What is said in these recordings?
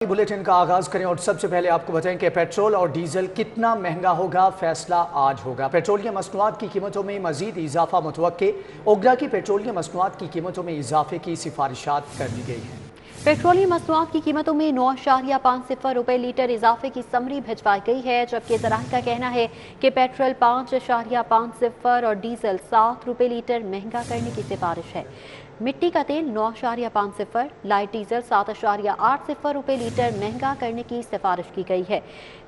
Bulletin का आगाज करें और सबसे पहले आपको बताएं कि पेट्रोल और डीजल कितना महंगा होगा, फैसला आज होगा। पेट्रोलियम मसनूआत की कीमतों में मजीद इजाफा मुतवक्के। ओगरा की पेट्रोलियम मसनूआत की कीमतों में इजाफे की सिफारिशात कर दी गई हैं। पेट्रोलियम मसनूआत की कीमतों में 9.50 रुपये लीटर इजाफे की समरी भिजवाई गई है, जबकि ज़राए का कहना है कि पेट्रोल 5.50 और डीजल 7 रुपये लीटर महंगा करने की सिफारिश है। मिट्टी का तेल 9.50, लाइट डीजल 7.80 रुपये लीटर महंगा करने की सिफारिश की गई है।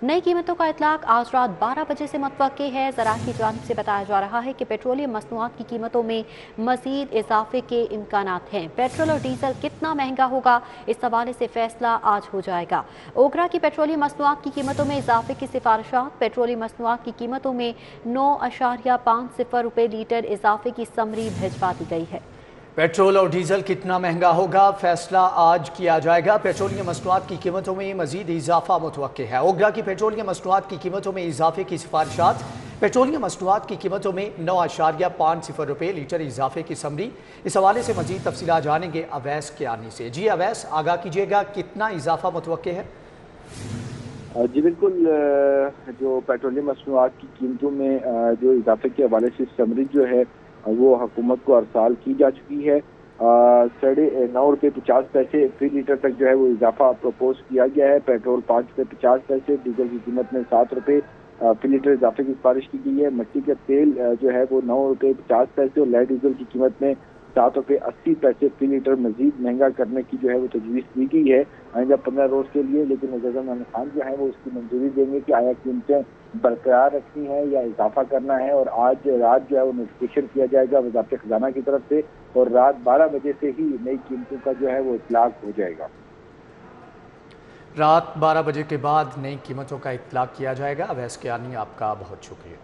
नई कीमतों का इतलाक आज रात 12 बजे से मुतवक्के है। ज़राए की जानिब से बताया जा रहा है कि पेट्रोलियम मसनूआत की कीमतों में मजीद इजाफे के इम्कानात हैं। पेट्रोल और डीजल कितना महंगा होगा, इस हवाले से फैसला आज हो जाएगा। ओगरा की पेट्रोलियम मसनूआत की कीमतों में इजाफे की सिफारिशात। पेट्रोलियम मसनूआत की कीमतों में 9.50 रुपये लीटर इजाफे की समरी भिजवा दी गई है। पेट्रोल और डीजल कितना महंगा होगा, फैसला आज किया जाएगा। पेट्रोलियम मसनूआत की कीमतों में मजीद इजाफा मुतवक्के है। ओगरा की पेट्रोलियम मसनूआत की कीमतों में इजाफे की सिफारिशात। पेट्रोलियम मसनूआत की कीमतों में 9.50 रुपये लीटर इजाफे की समरी। इस हवाले से मजीद तफसीलात जानेंगे अवैस कियानी से। जी अवैस, आगाह कीजिएगा, कितना इजाफा मुतवक्के है? जी बिल्कुल, जो पेट्रोलियम मसनूआत की कीमतों में जो इजाफे के हवाले से समरी जो है वो हुकूमत को अरसाल की जा चुकी है। 9.50 रुपये फी लीटर तक जो है वो इजाफा प्रपोज किया गया है। पेट्रोल 5.50 रुपये, डीजल की कीमत में 7 रुपये फी लीटर इजाफे की सिफारिश की गई है। मिट्टी का तेल जो है वो 9.50 रुपये और लाइट डीजल की कीमत में 7.80 रुपये फी लीटर मजीद महंगा करने की जो है वो तजवीज़ दी गई है आइंदा 15 रोज के लिए। लेकिन वज़ीर खान जो है वो उसकी मंजूरी देंगे कि आया कीमतें बरकरार रखनी है या इजाफा करना है। और आज रात जो है वो नोटिफिकेशन किया जाएगा वज़ारत खजाना की तरफ से और रात 12 बजे से ही नई कीमतों का जो है वो इतलाक हो जाएगा। रात 12 बजे के बाद नई कीमतों का इतलाक किया जाएगा। अवैस कियानी, आपका बहुत शुक्रिया।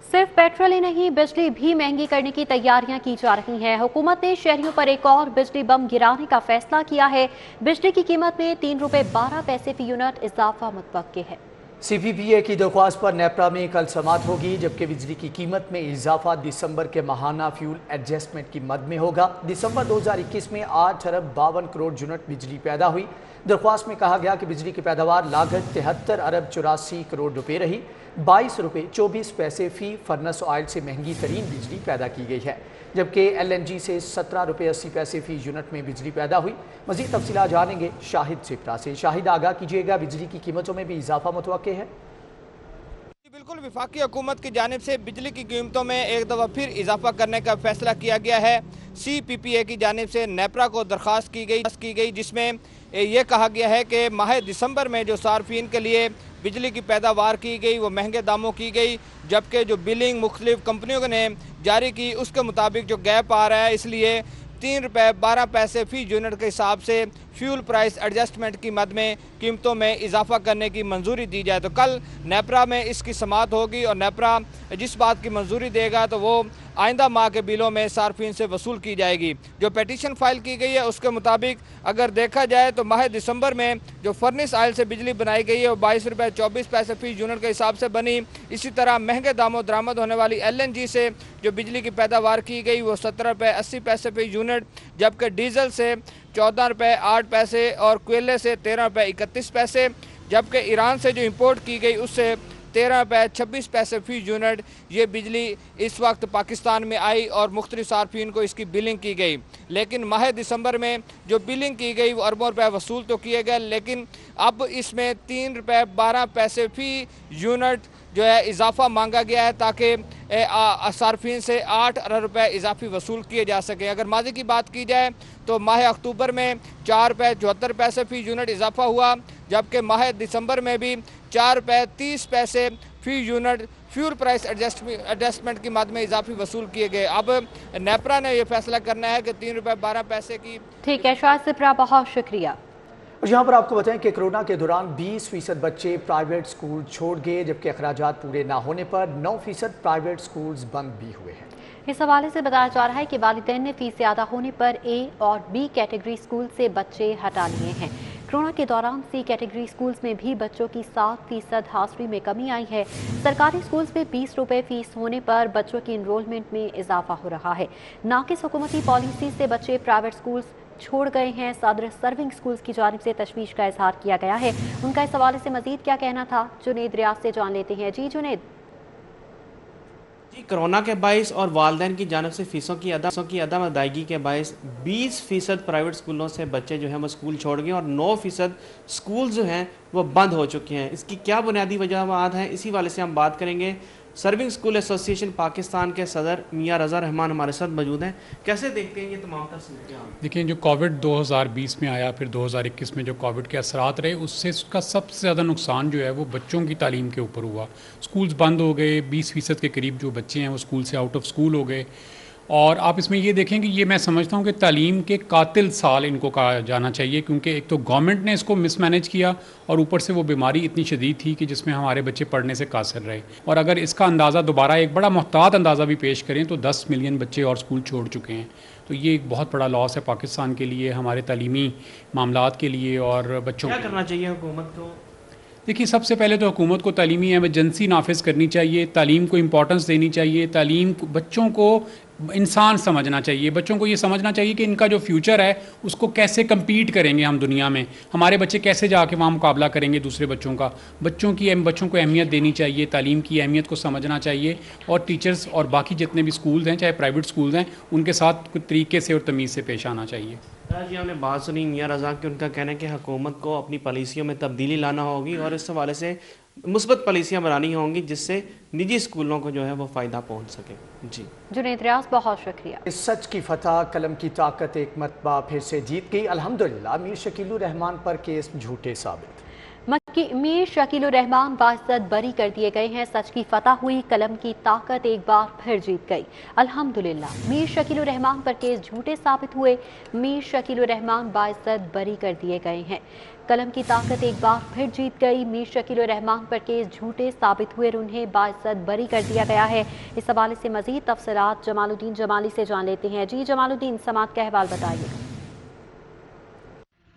सिर्फ पेट्रोल ही नहीं, बिजली भी महंगी करने की तैयारियां की जा रही हैं। हुकूमत ने शहरियों पर एक और बिजली बम गिराने का फैसला किया है। बिजली की कीमत में 3 रुपये 12 पैसे फी यूनिट इजाफा मुतवक्के है। CPPA की दरख्वास्त पर नेपरा में कल समात होगी, जबकि बिजली की कीमत में इजाफा दिसंबर के माहाना फ्यूल एडजस्टमेंट की मद में होगा। दिसंबर 2021 में 8 अरब 52 करोड़ यूनिट बिजली पैदा हुई। दरख्वास्त में कहा गया कि बिजली की पैदावार लागत 73 अरब 84 करोड़ रुपए रही। 22 रुपये 24 पैसे फी फर्नस ऑयल से महंगी तरीन बिजली पैदा की गई है, जबकि LNG से 17 रुपये 80 पैसे फी यूनिट में बिजली पैदा हुई। मजीद तफसीलात जानेंगे शाहिद सिपरा से। शाहिद, आगाह कीजिएगा, बिजली की कीमतों में भी इजाफा मुतवक्के है? बिल्कुल, विफाकी हुकूमत की जानिब से बिजली की कीमतों में एक दफ़ा फिर इजाफा करने का फैसला किया गया है। CPPA की जानिब से नेपरा को दरख्वास्त की गई जिसमें ये कहा गया है कि माह दिसंबर में जो सार्फिन के लिए बिजली की पैदावार की गई वो महंगे दामों की गई, जबकि जो बिलिंग मुख्तलिफ कंपनियों ने जारी की उसके मुताबिक जो गैप आ रहा है, इसलिए 3 रुपये 12 पैसे फी यूनिट के हिसाब से फ्यूल प्राइस एडजस्टमेंट की मद में कीमतों में इजाफा करने की मंजूरी दी जाए। तो कल नेपरा में इसकी समात होगी और नेपरा जिस बात की मंजूरी देगा तो वो आइंदा माह के बिलों में सार्फिन से वसूल की जाएगी। जो पेटिशन फाइल की गई है उसके मुताबिक अगर देखा जाए तो माह दिसंबर में जो फर्निस ऑयल से बिजली बनाई गई है वो 22 रुपये 24 पैसे फी यूनिट के हिसाब से बनी। इसी तरह महंगे दामों दरामद होने वाली LNG से जो बिजली की पैदावार की गई वो 17 रुपये 80 पैसे फी यूनिट, जबकि डीजल से 14 रुपये 8 पैसे और कोयले से 13 रुपये 31 पैसे, जबकि ईरान से जो इंपोर्ट की गई उससे 13 रुपये 26 पैसे फी यूनिट ये बिजली इस वक्त पाकिस्तान में आई और मुख्तलिफ सार्फिन को इसकी बिलिंग की गई। लेकिन माह दिसंबर में जो बिलिंग की गई वो अरबों रुपये वसूल तो किए गए, लेकिन अब इसमें 3 रुपये 12 पैसे फी यूनिट जो है इजाफा मांगा गया है ताकि सार्फिन से 8 अरब रुपये इजाफी वसूल किए जा सकें। अगर माजी की बात की जाए तो माह अक्टूबर में 4 रुपये 74 पैसे फी यूनिट इजाफा हुआ, जबकि माह दिसंबर में भी 4 रुपये 30 पैसे फी यूनिट फ्यूल प्राइस एडजस्टमेंट की मद में इजाफी वसूल किए गए। अब नेपरा ने यह फैसला करना है कि 3 रुपये 12 पैसे की। ठीक है शाहिद सिपरा, बहुत शुक्रिया। और यहाँ पर आपको बताएं कि कोरोना के दौरान 20% बच्चे प्राइवेट स्कूल छोड़ गए, जबकि अखराजात पूरे ना होने पर 9% प्राइवेट स्कूल्स बंद भी हुए हैं। इस हवाले से बताया जा रहा है कि वालिदैन ने फीस ज़्यादा होने पर A और B कैटेगरी स्कूल से बच्चे हटा लिए हैं। कोरोना के दौरान C कैटेगरी स्कूल्स में भी बच्चों की 7% हाजिरी में कमी आई है। सरकारी स्कूल्स में 20 रुपये फीस होने पर बच्चों की इनरोलमेंट में इजाफा हो रहा है। नाकिस हुकूमती पॉलिसी से बच्चे प्राइवेट स्कूल्स छोड़ गए हैं। सदर सर्विंग स्कूल्स की जानिब से तशवीश का इजहार किया गया है। उनका इस हवाले से मजीद क्या कहना था, जुनेद रियाज से जान लेते हैं। जी जुनेद। जी, कोरोना के बायस और वालिदैन की जानिब से फ़ीसों की अदम अदायगी के बायस 20% प्राइवेट स्कूलों से बच्चे जो हैं वो स्कूल छोड़ गए और 9% स्कूल जो हैं वो बंद हो चुके हैं। इसकी क्या बुनियादी वजह हैं, इसी वाले से हम बात करेंगे। सर्विंग स्कूल एसोसिएशन पाकिस्तान के सदर मियाँ रज़ा रहमान हमारे साथ मौजूद हैं। कैसे देखते हैं ये तमाम तरह? देखिए, जो कोविड 2020 में आया, फिर 2021 में जो कोविड के असरात रहे, उससे उसका सबसे ज़्यादा नुकसान जो है वो बच्चों की तालीम के ऊपर हुआ। स्कूल्स बंद हो गए, 20% के करीब जो बच्चे हैं वो स्कूल से आउट ऑफ स्कूल हो गए। और आप इसमें ये देखें कि ये मैं समझता हूँ कि तालीम के कातिल साल इनको कहा जाना चाहिए, क्योंकि एक तो गवर्नमेंट ने इसको मिसमैनेज किया और ऊपर से वो बीमारी इतनी शदीद थी कि जिसमें हमारे बच्चे पढ़ने से कासिर रहे। और अगर इसका अंदाज़ा दोबारा एक बड़ा मुहतात अंदाज़ा भी पेश करें तो 10 मिलियन बच्चे और स्कूल छोड़ चुके हैं। तो ये एक बहुत बड़ा लॉस है पाकिस्तान के लिए, हमारे तालीमी मामलात के लिए और बच्चों। क्या करना चाहिए हुकूमत को? देखिए, सबसे पहले तो हुकूमत को तालीमी एमरजेंसी नाफिज करनी चाहिए, तालीम को इम्पोर्टेंस देनी चाहिए, तालीम बच्चों को इंसान समझना चाहिए, बच्चों को ये समझना चाहिए कि इनका जो फ्यूचर है उसको कैसे compete करेंगे हम दुनिया में, हमारे बच्चे कैसे जाके वहाँ मुकाबला करेंगे दूसरे बच्चों का। बच्चों को अहमियत देनी चाहिए, तालीम की अहमियत को समझना चाहिए और टीचर्स और बाकी जितने भी स्कूल्स हैं, चाहे प्राइवेट स्कूल्स हैं, उनके साथ कुछ तरीके से और तमीज़ से पेश आना चाहिए। जी, हमने बात सुनी मियाँ रज़ा की, उनका कहना है कि हुकूमत को अपनी पॉलिसियों में तब्दीली लाना होगी और इस हवाले से मुस्बत पॉलिसियाँ बनानी होंगी जिससे निजी स्कूलों को जो है वो फ़ायदा पहुंच सके। जी जुनेद रियाज, बहुत शुक्रिया। इस सच की फतह, कलम की ताकत एक मरतबा फिर से जीत गई। अल्हम्दुलिल्लाह, मीर शकीलुर रहमान पर केस झूठे साबित। मीर शकीलुर रहमान बाइज्जत बरी कर दिए गए हैं। सच की फतह हुई, कलम की ताकत एक बार फिर जीत गई। अल्हम्दुलिल्लाह, मीर शकीलुर रहमान पर केस झूठे साबित हुए। मीर शकीलुर रहमान बाइज्जत बरी कर दिए गए हैं। कलम की ताकत एक बार फिर जीत गई। मीर शकीलुर रहमान पर केस झूठे साबित हुए और उन्हें बाइज्जत बरी कर दिया गया है। इस हवाले से मजीद तफसीलात जमालुद्दीन जमाली से जान लेते हैं। जी जमालुद्दीन, समात का अहवाल बताइए।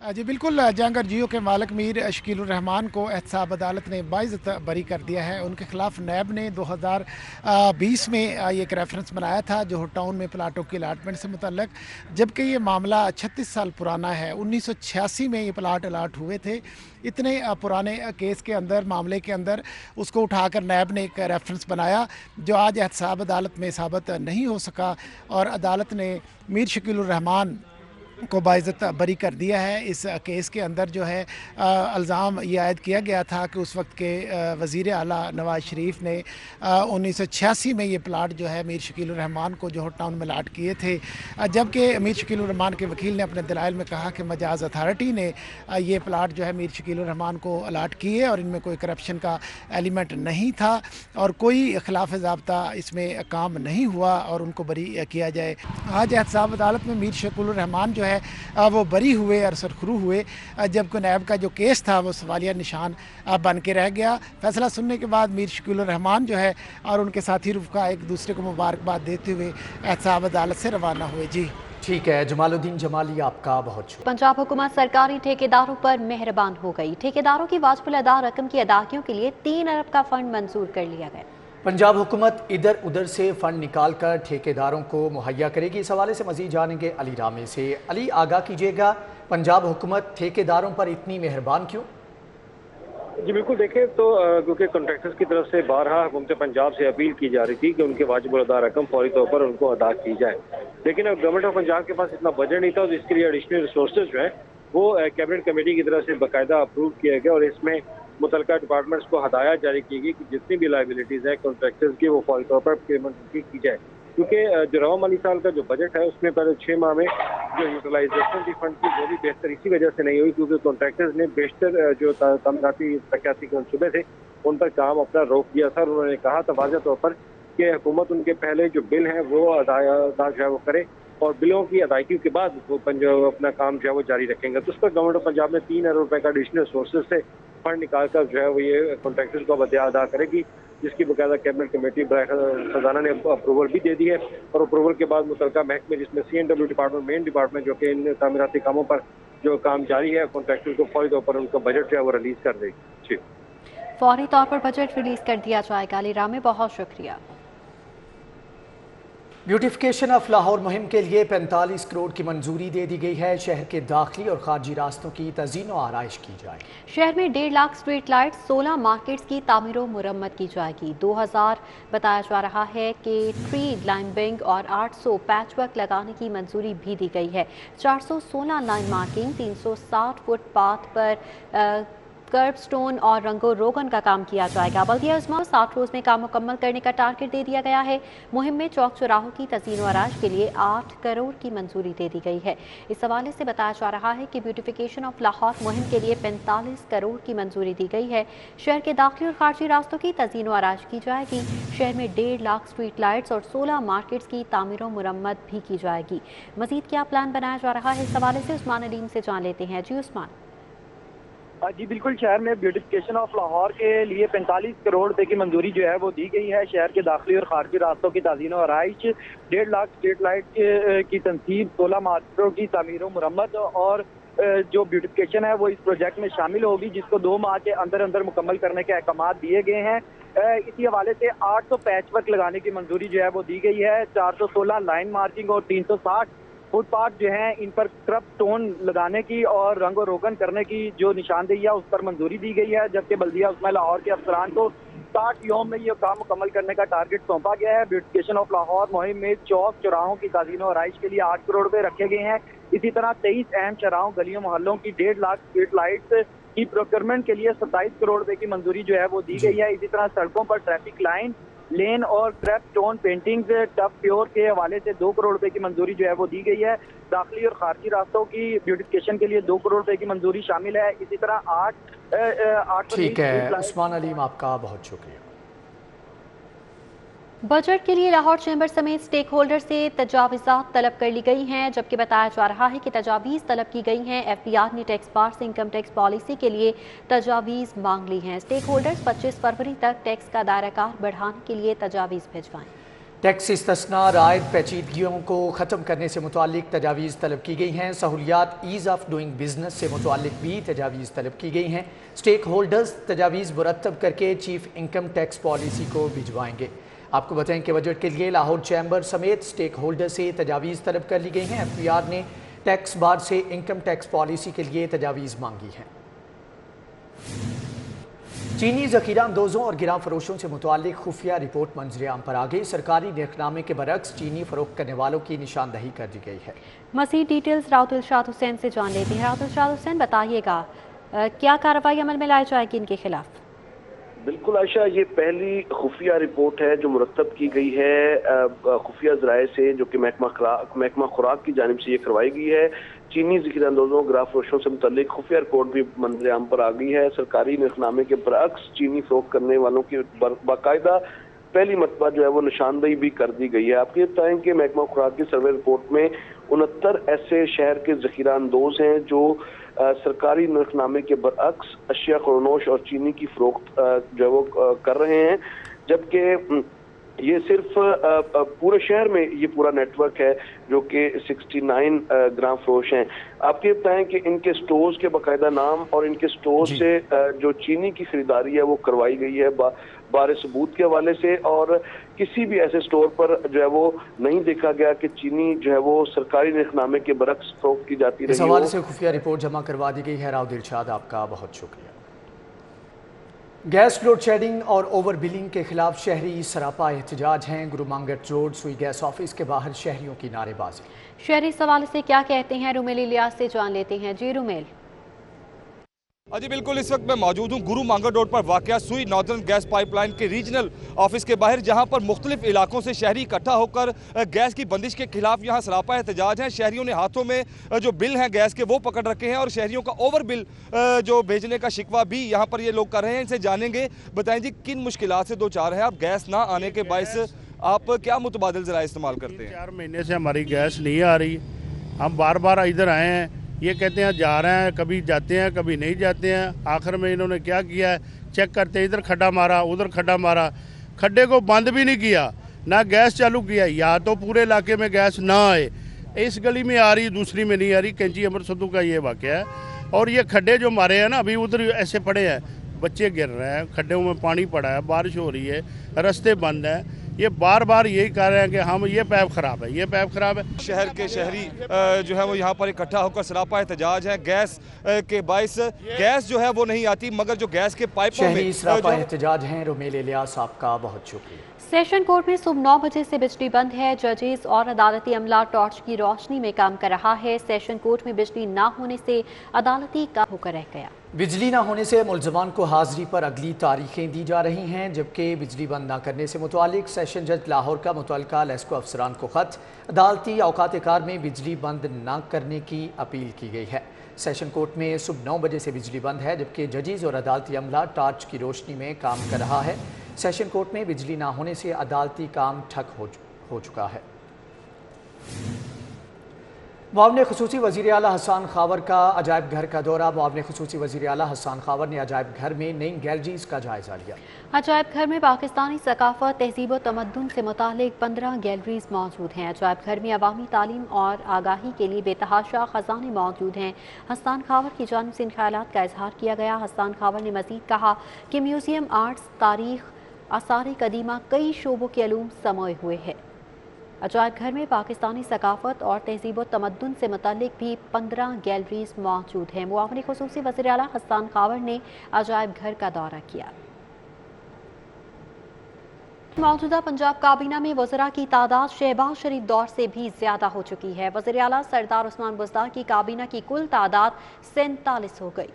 जी बिल्कुल, जहांगीर जियो के मालिक मीर शकीलुर रहमान को एहतसाब अदालत ने बाइज्जत बरी कर दिया है। उनके खिलाफ नैब ने 2020 में एक रेफरेंस बनाया था जो टाउन में प्लाटों की अलाटमेंट से मुतल्लक, जबकि ये मामला 36 साल पुराना है। 1986 में ये प्लाट अलाट हुए थे। इतने पुराने केस के अंदर, मामले के अंदर उसको उठाकर नैब ने एक रेफरेंस बनाया जो आज एहतसाब अदालत में साबित नहीं हो सका और अदालत ने मीर शकीलुर रहमान को बाइज्जत बरी कर दिया है। इस केस के अंदर जो है इल्ज़ाम ये आयद किया गया था कि उस वक्त के वज़ीर आला नवाज शरीफ ने 1986 में ये प्लाट जो है मीर शकीलुर रहमान को जो टाउन में अलाट किए थे, जबकि मीर शकीलुर रहमान के वकील ने अपने दलाइल में कहा कि मजाज अथॉरिटी ने ये प्लाट जो है मीर शकीलुर रहमान को अलाट किए और इनमें कोई करप्शन का एलिमेंट नहीं था और कोई खिलाफ ज़ाब्ता इसमें काम नहीं हुआ और उनको बरी किया जाए। आज एहतसाब अदालत में मीर शकीलुर रहमान जो है वो बरी हुए और सरखरू हुए, जबकि नैब का जो केस था वो सवालिया निशान बन के रह गया। फैसला सुनने के बाद मीर शकीलुर रहमान जो है और उनके साथी रुफ़का एक दूसरे को मुबारकबाद देते हुए एहतसाब अदालत से रवाना हुए। जी ठीक है, जमालुद्दीन जमाली, आपका बहुत शुक्रिया। पंजाब हुकूमत सरकारी ठेकेदारों पर मेहरबान हो गई। ठेकेदारों की वाजिब अदा रकम की अदायगियों के लिए 3 अरब का फंड मंजूर कर लिया गया। पंजाब हुकूमत इधर उधर से फंड निकाल कर ठेकेदारों को मुहैया करेगी। इस हवाले से मजीद जानेंगे अली रामे से। अली, आगाह कीजिएगा, पंजाब हुकूमत ठेकेदारों पर इतनी मेहरबान क्यों? जी बिल्कुल, देखें तो क्योंकि कॉन्ट्रैक्टर्स की तरफ से बारहा हुकूमत पंजाब से अपील की जा रही थी कि उनके वाजिब अदा रकम फौरी तौर पर उनको अदा की जाए, लेकिन अब गवर्नमेंट ऑफ पंजाब के पास इतना बजट नहीं था तो इसके लिए एडिशनल रिसोर्सेज जो है वो कैबिनेट कमेटी की तरफ से बाकायदा अप्रूव किया गया और इसमें मुतलका डिपार्टमेंट्स को हदायत जारी की गई कि जितनी भी लाइबिलिटीज़ है कॉन्ट्रैक्टर्स की वो फौरी तौर पर पेमेंट की जाए, क्योंकि जो रवा माली साल का जो बजट है उसमें पहले 6 माह में जो यूटिलाइजेशन थी फंड की वो भी बेहतर इसी वजह से नहीं हुई क्योंकि कॉन्ट्रैक्टर्स ने बेशतर जो तमीराती तरक्याती के मनसूबे थे उन पर काम अपना रोक दिया था और उन्होंने कहा था वाज़ह तौर पर कि हुकूमत उनके पहले जो बिल हैं वो अदा जो है वो करे और बिलों की अदायगी के बाद वो अपना काम जो है वो जारी रखेंगे। तो उस पर गवर्नमेंट ऑफ पंजाब ने 3 अरब रुपए का एडिशनल सोर्सेज से फंड निकाल कर जो है वो ये कॉन्ट्रैक्टर्स को बदिया अदा करेगी, जिसकी बाकायदा कैबिनेट कमेटी खजाना ने अप्रूवल भी दे दी है और अप्रूवल के बाद मुतलका महकमे जिसमें CNW डिपार्टमेंट मेन डिपार्टमेंट जो कि इन तामीराती कामों पर जो काम जारी है कॉन्ट्रैक्टर्स को फौरी तौर पर उनका बजट जो है वो रिलीज कर देगी। जी फौरी तौर पर बजट रिलीज कर दिया जाएगा। अली रामे, बहुत शुक्रिया। ब्यूटिफिकेशन ऑफ लाहौर मुहिम के लिए 45 करोड़ की मंजूरी दे दी गई है। शहर के दाखिली और खारजी रास्तों की तज़ीन व आराइश की जाए। शहर में 1.5 लाख स्ट्रीट लाइट, 16 मार्केट्स की तामीर व मुरम्मत की जाएगी। 2000 बताया जा रहा है कि ट्री लाइनिंग और 800 पैचवर्क लगाने की मंजूरी भी दी गई है। 416 लाइन मार्किंग, 360 फुटपाथ पर कर्ब स्टोन और रंगो रोगन का काम किया जाएगा। बल्दिया इस्मा 60 रोज में काम मुकम्मल करने का टारगेट दे दिया गया है। मुहिम में चौक चौराहों की तज़ीन व आराइश के लिए 8 करोड़ की मंजूरी दे दी गई है। इस हवाले से बताया जा रहा है कि ब्यूटिफिकेशन ऑफ लाहौर मुहिम के लिए 45 करोड़ की मंजूरी दी गई है। शहर के दाखिली और खारजी रास्तों की तज़ीन व आराइश की जाएगी। शहर में 1.5 लाख स्ट्रीट लाइट्स और 16 मार्केट्स की तामीर व मुरम्मत भी की जाएगी। मजीद क्या प्लान बनाया जा रहा है, इस हवाले से उस्मान अलीम से जान लेते हैं। जी उस्मान। जी बिल्कुल, शहर में ब्यूटिफिकेशन ऑफ लाहौर के लिए 45 करोड़ रुपए की मंजूरी जो है वो दी गई है। शहर के दाखिली और खारजी रास्तों की ताज़ीन और आराइश, 1.5 लाख स्ट्रीट लाइट की तनसीब, 16 मार्केटों की तामीर और मुरम्मत और जो ब्यूटिफिकेशन है वो इस प्रोजेक्ट में शामिल होगी, जिसको 2 माह के अंदर अंदर मुकम्मल करने के अहकाम दिए गए हैं। इसी हवाले से 800 पैचवर्क लगाने की मंजूरी जो है वो दी गई है। 416 लाइन मार्किंग और 360 फुटपाथ जो है इन पर क्रब स्टोन लगाने की और रंग और रोगन करने की जो निशानदेही है उस पर मंजूरी दी गई है। जबकि बल्दिया उस्मा लाहौर के अफसरान को 60 यौम में ये काम मुकम्मल करने का टारगेट सौंपा गया है। ब्यूटिफिकेशन ऑफ लाहौर मुहिम में चौक चौराहों की ताज़ीन और आराइश के लिए 8 करोड़ रुपए रखे गए हैं। इसी तरह 23 अहम चौराहों, गलियों, मोहल्लों की 1.5 लाख स्ट्रीट लाइट्स की प्रोक्योरमेंट के लिए 27 करोड़ रुपए की मंजूरी जो है वो दी गई है। इसी तरह सड़कों पर ट्रैफिक लाइन, लेन और crap stone painting tough pure के हवाले से 2 करोड़ रुपए की मंजूरी जो है वो दी गई है। दाखिली और खारजी रास्तों की ब्यूटिफिकेशन के लिए 2 करोड़ रुपए की मंजूरी शामिल है। इसी तरह 8 ठीक है उस्मान अलीम, आपका बहुत शुक्रिया। बजट के लिए लाहौर चैम्बर समेत स्टेक होल्डर से तजावीज़ात तलब कर ली गई हैं, जबकि बताया जा रहा है कि तजावीज़ तलब की गई हैं। FBR ने टैक्स बार से इनकम टैक्स पॉलिसी के लिए तजावीज़ मांग ली हैं। स्टेक होल्डर्स 25 फरवरी तक टैक्स का दायराकार बढ़ाने के लिए तजावीज़ भिजवाएं। टैक्स इस्तिस्ना रायत पेचीदगियों को ख़त्म करने से मुतालिक तजावीज़ तलब की गई हैं। सहूलियात ईज़ ऑफ डूइंग बिजनेस से मुतालिक भी तजावीज़ तलब की गई हैं। स्टेक होल्डर्स तजावीज़ मुरतब करके चीफ इनकम टैक्स पॉलिसी को भिजवाएंगे। आपको बताएं कि बजट के लिए लाहौर चैम्बर समेत स्टेक होल्डर से तजावीज़ तलब कर ली गई हैं। FBR ने टैक्स बार से इनकम टैक्स पॉलिसी के लिए तजावीज़ मांगी हैं। चीनी ज़ख़ीरा अंदोज़ों और गिरां फरोशों से मुताल्लिक़ खुफिया रिपोर्ट मंजर आम पर आ गई। सरकारी निर्खनामे के बरक्स चीनी फ़रोख्त करने वालों की निशानदही कर दी गई है। मज़ीद डिटेल्स राउत इरशाद हुसैन से जान लेते हैं। राउत इरशाद हुसैन, बताइएगा क्या कार्रवाई अमल में लाई जाएगी इनके खिलाफ? बिल्कुल आशा, ये पहली खुफिया रिपोर्ट है जो मुरतब की गई है खुफिया ज़राए से, जो कि महकमा खुराक की जानिब से ये करवाई गई है। चीनी ज़ख़ीरा अंदोज़ों, गिरां फरोशों से मुतल्लिक़ खुफिया रिपोर्ट भी मंजर आम पर आ गई है। सरकारी निर्खनामे के बरअक्स चीनी फ़रोख्त करने वालों की बाकायदा पहली मरतबा जो है वो निशानदही भी कर दी गई है। आपको ये बताएं कि महकमा खुराक की सर्वे रिपोर्ट में 69 ऐसे शहर के ज़ख़ीरा अंदोज़ हैं जो सरकारी निर्खनामे के बरअक्स अशिया खरोनोश और चीनी की फरोख्त जो है वो कर रहे हैं, जबकि ये सिर्फ पूरे शहर में ये पूरा नेटवर्क है जो कि 69 ग्राम फरोश हैं। आपको ये बताएं कि इनके स्टोर्स के बाकायदा नाम और इनके स्टोर से जो चीनी की खरीदारी है वो करवाई गई है बारे सबूत के हवाले से, और किसी भी ऐसे स्टोर पर जो है वो नहीं देखा गया कि चीनी जो है वो सरकारी निर्खनामे के बरक्स फरोख्त की जाती रही। इस हवाले से खुफिया रिपोर्ट जमा करवा दी गई है। राव दिलशाद, आपका बहुत शुक्रिया। गैस लोड शेडिंग और ओवर बिलिंग के खिलाफ शहरी सरापा एहतजाज हैं। गुरु मांगट रोड सुई गैस ऑफिस के बाहर शहरियों की नारेबाजी। शहरी इस हवाले से क्या कहते हैं, रुमेल इलियास से जान लेते हैं। जी रुमेल। जी बिल्कुल, इस वक्त मैं मौजूद हूँ गुरु मांगट रोड पर वाक़या सुई नॉर्दर्न गैस पाइपलाइन के रीजनल ऑफिस के बाहर, जहाँ पर मुख्तलिफ इलाकों से शहरी इकट्ठा होकर गैस की बंदिश के खिलाफ यहाँ सरापा एहतजाज है। शहरियों ने हाथों में जो बिल हैं गैस के वो पकड़ रखे हैं और शहरियों का ओवर बिल जो भेजने का शिकवा भी यहाँ पर ये लोग कर रहे हैं। इनसे जानेंगे, बताएं जी किन मुश्किलात से दो चार हैं आप? गैस ना आने के बायस आप क्या मुतबादिल ज़राए इस्तेमाल करते हैं? 4 महीने से हमारी गैस नहीं आ रही। हम बार बार इधर आए हैं, ये कहते हैं जा रहे हैं, कभी जाते हैं कभी नहीं जाते हैं। आखिर में इन्होंने क्या किया है, चेक करते हैं, इधर खड्डा मारा उधर खड्डा मारा, खड्डे को बंद भी नहीं किया, ना गैस चालू किया। या तो पूरे इलाके में गैस ना आए, इस गली में आ रही दूसरी में नहीं आ रही। कैंची अमर सद्दू का ये वाक़या है। और ये खड्डे जो मारे हैं ना, अभी उधर ऐसे पड़े हैं, बच्चे गिर रहे हैं, खड्डों में पानी पड़ा है, बारिश हो रही है, रास्ते बंद हैं। ये बार बार यही कह रहे हैं कि हम ये पैप ख़राब है, ये पैप ख़राब है। शहर के शहरी जो है वो यहाँ पर इकट्ठा होकर सरापा एहतजाज है। गैस के बाइस गैस जो है वो नहीं आती, मगर जो गैस के पाइपों में सरापा एहतजाज हैं। रोमेल इलियास आपका बहुत शुक्रिया। सेशन कोर्ट में सुबह 9 बजे से बिजली बंद है। जजेस और अदालती अमला टॉर्च की रोशनी में काम कर रहा है। सेशन कोर्ट में बिजली ना होने से अदालती काम होकर रह गया। बिजली ना होने से मुलजमान को हाजिरी पर अगली तारीखें दी जा रही हैं, जबकि बिजली बंद ना करने से मुतालिक सेशन जज लाहौर का मुतल्लिका लेस्को अफसरान को खत अदालती औकात कार में बिजली बंद ना करने की अपील की गई है। सेशन कोर्ट में सुबह 9 बजे से बिजली बंद है, जबकि जजेस और अदालती अमला टॉर्च की रोशनी में काम कर रहा है। सेशन कोर्ट में बिजली ना होने से अदालती काम ठप हो चुका है। मुआवने खुसूसी वज़ीर आला हसन खावर का अजायब घर का दौरा। मुआवने खुसूसी वज़ीर आला हसन खावर ने अजायब घर में नई गैलरीज का जायजा लिया। अजायब घर में पाकिस्तानी सकाफत, तहजीब व तमद्दुन से मुतालिक 15 गैलरीज मौजूद हैं। अजायब घर में अवामी तालीम और आगाही के लिए बेतहाशा खजाने मौजूद हैं। हसन खावर की जानिब से इन ख्यालात का इजहार किया गया। हसन खावर ने मजीद कहा कि म्यूजियम आर्ट्स, तारीख, आसार कदीमा कई शोबों के अलूम समोए हुए हैं। अजायब घर में पाकिस्तानी सकाफत और तहजीब व तमद्दुन से मुतालिक भी 15 गैलरीज मौजूद हैं। मुआवने खुसूसी वज़ीर आला हसन खावर ने अजायब घर का दौरा किया। मौजूदा पंजाब काबीना में वज़रा की तादाद शहबाज शरीफ दौर से भी ज्यादा हो चुकी है। वज़ीर आला सरदार उस्मान बुज़दार की काबीना की कुल तादाद 47 हो गई।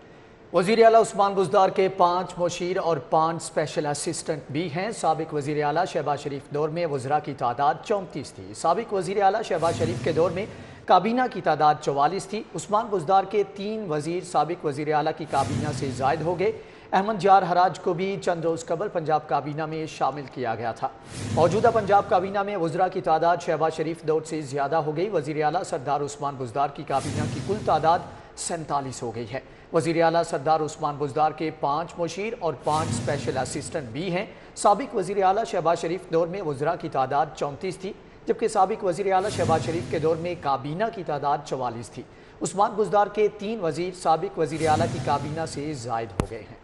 वज़ीर आला उस्मान बुज़दार के 5 मुशीर और 5 स्पेशल असिस्टेंट भी हैं। साबिक वज़ीर आला शहबाज शरीफ दौर में वज़रा की तादाद 34 थी। साबिक वज़ीर आला शहबाज शरीफ के दौर में काबीना की तादाद 44 थी। उस्मान बुज़दार के 3 वज़ीर साबिक वज़ीर आला की काबीना से ज़ायद हो गए। अहमद जार हराज को भी चंद रोज़ कबल पंजाब काबीना में शामिल किया गया था। मौजूदा पंजाब काबीना में वज़रा की तादाद शहबाज शरीफ दौर से ज़्यादा हो गई। वज़ीर आला सरदार उस्मान बुज़दार की काबीना की कुल तादाद 47 हो गई है। वज़ीर आला सरदार उस्मान बुज़दार के 5 मुशीर और 5 स्पेशल असिस्टेंट भी हैं। साबिक वज़ीर आला शहबाज शरीफ दौर में वज़रा की तादाद 34 थी, जबकि साबिक वज़ीर आला शहबाज शरीफ के दौर में काबीना की तादाद 44 थी। उस्मान बुज़दार के 3 वज़ीर साबिक वज़ीर आला की काबीना से ज़ायद हो गए हैं।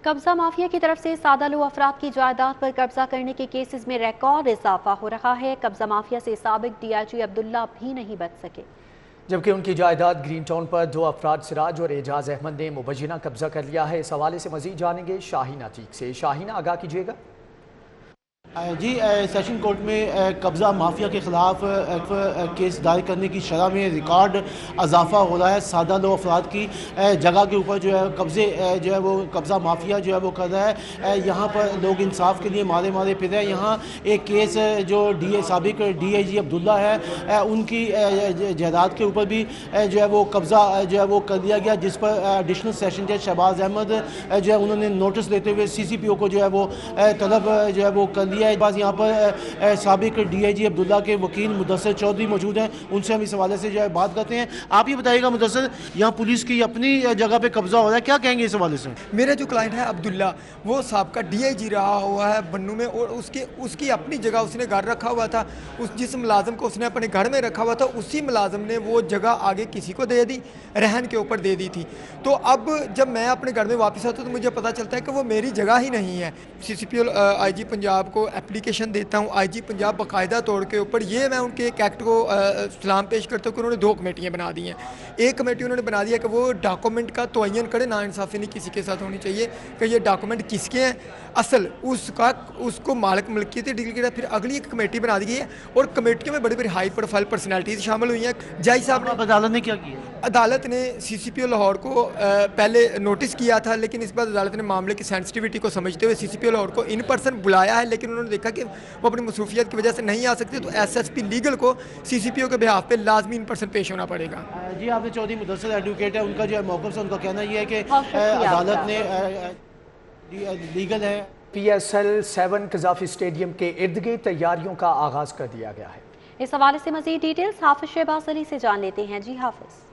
कब्जा माफिया की तरफ से सादा लो अफराद की जायदाद पर कब्जा करने के केसेस में रिकॉर्ड इजाफा हो रहा है। कब्जा माफिया से साबिक DIG अब्दुल्ला भी नहीं बच सके, जबकि उनकी जायदाद ग्रीन टाउन पर 2 अफराद सिराज और एजाज अहमद ने मुबैना कब्जा कर लिया है। इस हवाले से मजीद जानेंगे शाहीन अतीक से। शाहीन, आगाह कीजिएगा। जी, सेशन कोर्ट में कब्ज़ा माफिया के ख़िलाफ़ केस दायर करने की शरह में रिकॉर्ड इजाफा हो रहा है। सादा लो अफराद की जगह के ऊपर जो है कब्ज़े जो है वो कब्ज़ा माफिया जो है वो कर रहा है। यहाँ पर लोग इंसाफ के लिए मारे मारे फिर रहे हैं। यहाँ एक केस जो साबिक DIG अब्दुल्ला है उनकी जायदाद के ऊपर भी जो है वो कब्ज़ा जो है वो कर दिया गया, जिस पर एडिशनल सेशन जज शहबाज अहमद जो है उन्होंने नोटिस देते हुए CCPO को जो है वो तलब जो है वो कर लिया है। पास यहाँ पर साबिक DIG अब्दुल्ला के वकील मुदस्सिर चौधरी मौजूद हैं, उनसे हम इस हवाले से जो है बात करते हैं। आप ये बताइएगा मुदस्सिर, यहाँ पुलिस की अपनी जगह पे कब्जा हो रहा है, क्या कहेंगे इस हवाले से? मेरा जो क्लाइंट है अब्दुल्ला, वो साबिका DIG रहा हुआ है बन्नू में, और उसकी अपनी जगह उसने घर रखा हुआ था। जिस मुलाजम को उसने अपने घर में रखा हुआ था, उसी मुलाजम ने वो जगह आगे किसी को दे दी, रहन के ऊपर दे दी थी। तो अब जब मैं अपने घर में वापस आता हूँ तो मुझे पता चलता है कि वो मेरी जगह ही नहीं है। CCPO IG पंजाब को एप्लीकेशन देता हूँ, IG पंजाब बाकायदा तौर के ऊपर ये मैं उनके एक एक्ट को सलाम पेश करता हूँ कि उन्होंने 2 कमेटियाँ बना दी हैं। एक कमेटी उन्होंने बना दिया कि वो डॉक्यूमेंट का तयन करे, नाइंसाफ़ी नहीं किसी के साथ होनी चाहिए कि ये डॉक्यूमेंट किसके हैं, असल उसको मालिक मलकियत डील किया। फिर अगली एक कमेटी बना दी गई है और कमेटियों में बड़ी बड़ी हाई प्रोफाइल पर्सनैलिटीज़ शामिल हुई हैं। जज साहब ने, अदालत ने क्या किया? अदालत ने CCPO लाहौर को पहले नोटिस किया था, लेकिन इस बार अदालत ने मामले की सेंसिटिविटी को समझते हुए CCPO लाहौर को इन पर्सन बुलाया है, लेकिन उन्होंने देखा कि वो अपनी मसरूफियत की वजह से नहीं आ सकते, तो SSP लीगल को CCPO के बिहाफ पे लाजमी इन पर्सन पेश होना पड़ेगा। जी, आपने चौधरी मुदस्सिर एडवोकेट है, उनका जो है मौक़िफ़ से उनका कहना ये है कि अदालत ने लीगल है। PSL 7 कज़ाफ़ी स्टेडियम के इर्द गिर्द तैयारियों का आगाज़ कर दिया गया है। इस हवाले से मज़ीद डिटेल्स हाफिज शहबाज अली से जान लेते हैं। जी हाफिज।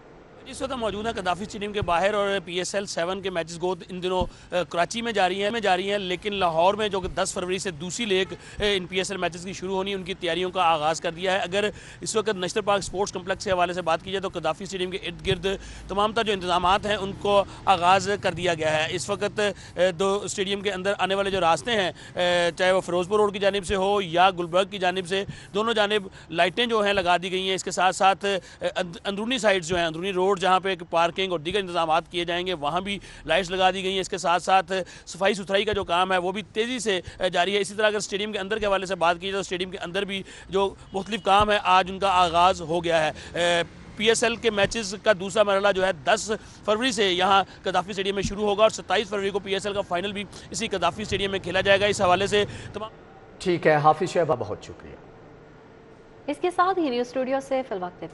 इस वक्त मौजूद है कदाफी स्टेडियम के बाहर और PSL 7 के मैचेस गो इन दिनों कराची में जा रही हैं लेकिन लाहौर में जो 10 फरवरी से दूसरी लेग इन PSL मैचेस की शुरू होनी उनकी तैयारियों का आगाज़ कर दिया है। अगर इस वक्त नेशनल पार्क स्पोर्ट्स कम्प्लेक्स के हवाले से बात की जाए तो कदाफी स्टेडियम के इर्द गिर्द तमाम जो इंतजाम हैं उनको आगाज़ कर दिया गया है। इस वक्त दो स्टेडियम के अंदर आने वाले जो रास्ते हैं चाहे वो फिरोजपुर रोड की जानिब से हो या गुलबर्ग की जानिब से, दोनों जानिब लाइटें जो हैं लगा दी गई हैं। इसके साथ साथ अंदरूनी साइड्स जो हैं, अंदरूनी रोड जहाँ पे पार्किंग और दीगर इंतजाम किए जाएंगे वहाँ भी लाइट्स लगा दी गई हैं। इसके साथ साथ सफाई सुथराई का जो काम है वो भी तेज़ी से जारी है। इसी तरह अगर स्टेडियम के अंदर के हवाले से बात की जाए तो स्टेडियम के अंदर भी जो मुख्तलिफ काम है आज उनका आगाज़ हो गया है। PSL के मैचेस का दूसरा मरहला जो है 10 फरवरी से यहाँ कदाफी स्टेडियम में शुरू होगा और 27 फरवरी को PSL का फाइनल भी इसी कदाफी स्टेडियम में खेला जाएगा। इस हवाले से तमाम ठीक है हाफिज शहबा, बहुत शुक्रिया। इसके साथ ही न्यूज़ स्टूडियो से फिलवक्त